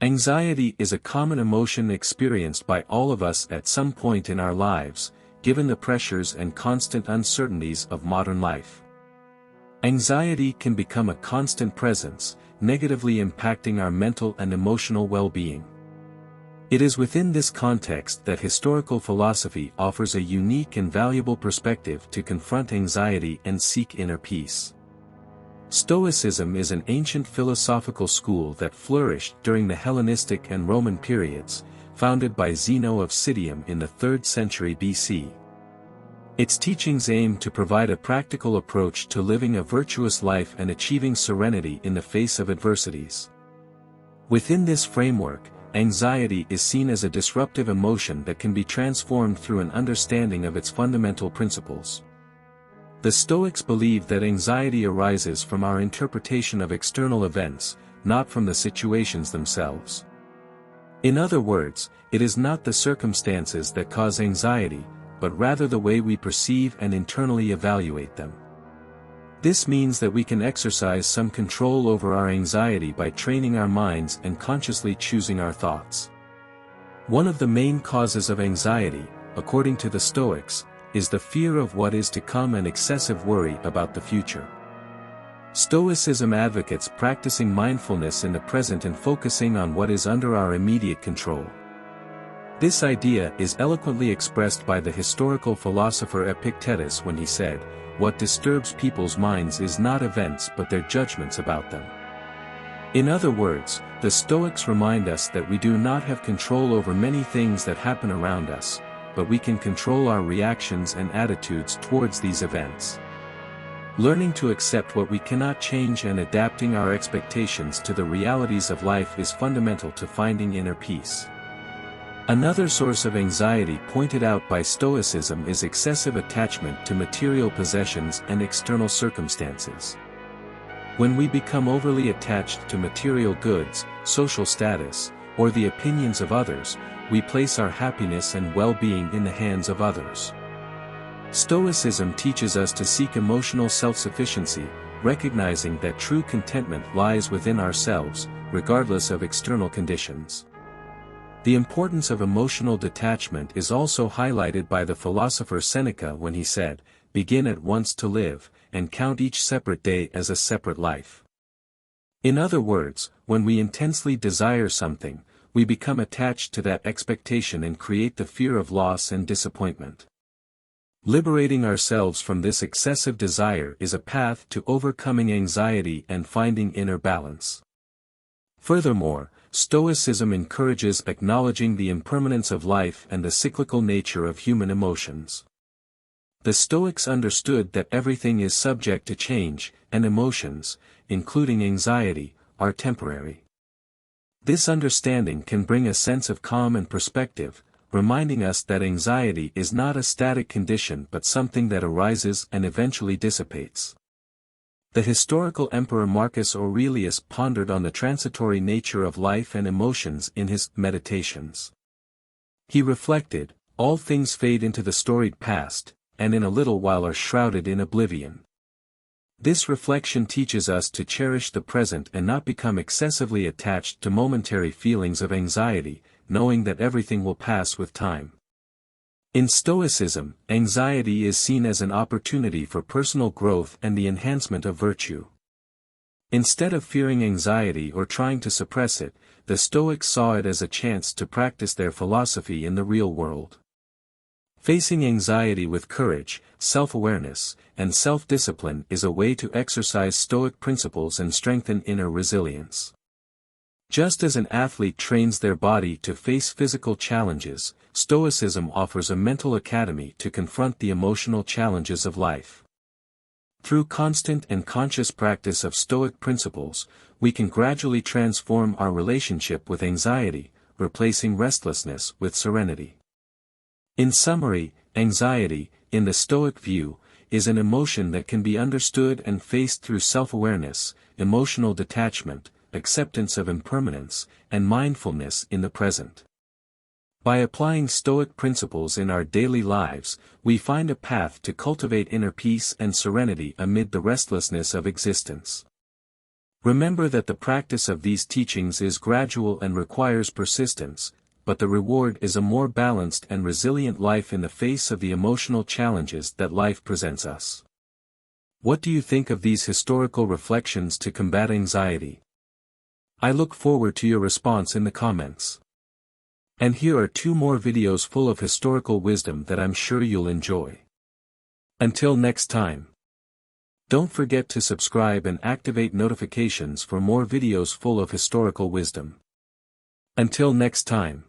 Anxiety is a common emotion experienced by all of us at some point in our lives, given the pressures and constant uncertainties of modern life. Anxiety can become a constant presence, negatively impacting our mental and emotional well-being. It is within this context that historical philosophy offers a unique and valuable perspective to confront anxiety and seek inner peace. Stoicism is an ancient philosophical school that flourished during the Hellenistic and Roman periods, founded by Zeno of Citium in the 3rd century BC. Its teachings aim to provide a practical approach to living a virtuous life and achieving serenity in the face of adversities. Within this framework, anxiety is seen as a disruptive emotion that can be transformed through an understanding of its fundamental principles. The Stoics believe that anxiety arises from our interpretation of external events, not from the situations themselves. In other words, it is not the circumstances that cause anxiety, but rather the way we perceive and internally evaluate them. This means that we can exercise some control over our anxiety by training our minds and consciously choosing our thoughts. One of the main causes of anxiety, according to the Stoics, is the fear of what is to come and excessive worry about the future. Stoicism advocates practicing mindfulness in the present and focusing on what is under our immediate control. This idea is eloquently expressed by the historical philosopher Epictetus when he said, "What disturbs people's minds is not events but their judgments about them." In other words, the Stoics remind us that we do not have control over many things that happen around us, but we can control our reactions and attitudes towards these events. Learning to accept what we cannot change and adapting our expectations to the realities of life is fundamental to finding inner peace. Another source of anxiety pointed out by Stoicism is excessive attachment to material possessions and external circumstances. When we become overly attached to material goods, social status, or the opinions of others, we place our happiness and well-being in the hands of others. Stoicism teaches us to seek emotional self-sufficiency, recognizing that true contentment lies within ourselves, regardless of external conditions. The importance of emotional detachment is also highlighted by the philosopher Seneca when he said, "Begin at once to live, and count each separate day as a separate life." In other words, when we intensely desire something, we become attached to that expectation and create the fear of loss and disappointment. Liberating ourselves from this excessive desire is a path to overcoming anxiety and finding inner balance. Furthermore, Stoicism encourages acknowledging the impermanence of life and the cyclical nature of human emotions. The Stoics understood that everything is subject to change, and emotions, including anxiety, are temporary. This understanding can bring a sense of calm and perspective, reminding us that anxiety is not a static condition but something that arises and eventually dissipates. The historical emperor Marcus Aurelius pondered on the transitory nature of life and emotions in his Meditations. He reflected, "All things fade into the storied past, and in a little while are shrouded in oblivion." This reflection teaches us to cherish the present and not become excessively attached to momentary feelings of anxiety, knowing that everything will pass with time. In Stoicism, anxiety is seen as an opportunity for personal growth and the enhancement of virtue. Instead of fearing anxiety or trying to suppress it, the Stoics saw it as a chance to practice their philosophy in the real world. Facing anxiety with courage, self-awareness, and self-discipline is a way to exercise Stoic principles and strengthen inner resilience. Just as an athlete trains their body to face physical challenges, Stoicism offers a mental academy to confront the emotional challenges of life. Through constant and conscious practice of Stoic principles, we can gradually transform our relationship with anxiety, replacing restlessness with serenity. In summary, anxiety, in the Stoic view, is an emotion that can be understood and faced through self-awareness, emotional detachment, acceptance of impermanence, and mindfulness in the present. By applying Stoic principles in our daily lives, we find a path to cultivate inner peace and serenity amid the restlessness of existence. Remember that the practice of these teachings is gradual and requires persistence, but the reward is a more balanced and resilient life in the face of the emotional challenges that life presents us. What do you think of these historical reflections to combat anxiety? I look forward to your response in the comments. And here are 2 more videos full of historical wisdom that I'm sure you'll enjoy. Until next time. Don't forget to subscribe and activate notifications for more videos full of historical wisdom. Until next time.